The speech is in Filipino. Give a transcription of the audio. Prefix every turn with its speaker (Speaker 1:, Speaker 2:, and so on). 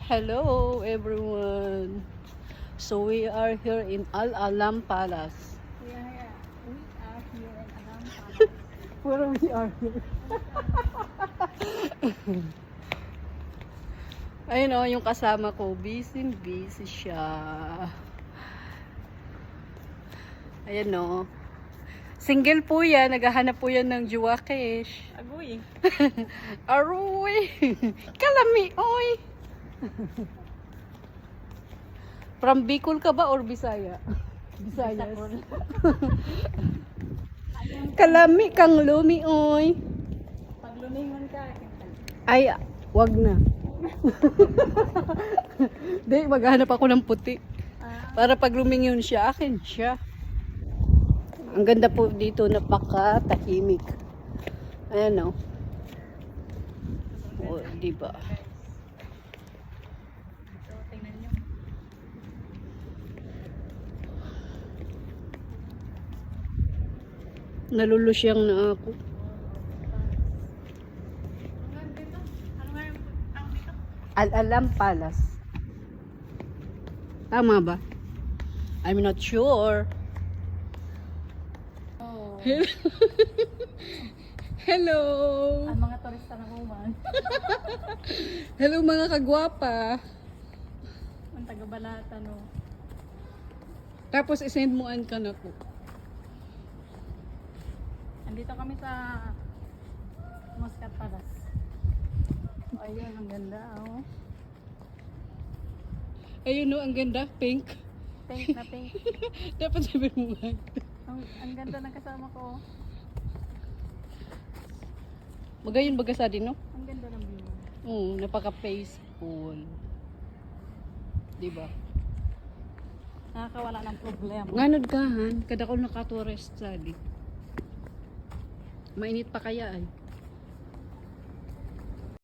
Speaker 1: Hello everyone. So we are here in Al Alam Palace.
Speaker 2: We are here in Alam Palace.
Speaker 1: Where we are here. Ayun o, yung kasama ko, busy siya. Ayan o. Single po yan, naghahanap po yan ng Juwakesh.
Speaker 2: Agoy.
Speaker 1: Aroy! Kalami, oy! From Bicol ka ba or Bisaya? Bisayas. Kalami kang lumi, oy!
Speaker 2: Pag lumingon ka,
Speaker 1: Ay, wag na. Di, maghanap ako ng puti. Para pag lumingon siya, akin siya. Ang ganda po dito, napaka-tahimik. Ayan o. O, diba?
Speaker 2: so tingnan nyo.
Speaker 1: Nalulusyang na ako.
Speaker 2: Ano nga yung tawag dito?
Speaker 1: Al Alam Palace. Tama ba? I'm not sure.
Speaker 2: Oh.
Speaker 1: Hello!
Speaker 2: Ang mga turista na kuman.
Speaker 1: Hello mga kagwapa.
Speaker 2: Ang taga-balata, no?
Speaker 1: Tapos isend mo an ka na ko.
Speaker 2: Andito kami sa Muscat Palace. Ayun, ang ganda, oh.
Speaker 1: Ayun no, ang ganda. Pink.
Speaker 2: Pink na pink.
Speaker 1: Dapat sabihin mo nga.
Speaker 2: Ang ganda ng kasama ko.
Speaker 1: Magayon baga sa din, no?
Speaker 2: Ang ganda ng view.
Speaker 1: Napaka-peaceful. Diba?
Speaker 2: Nakakawala ng problema.
Speaker 1: Nganod ka, han? Kada ko naka-tourist sa di. Mainit pa kaya ay.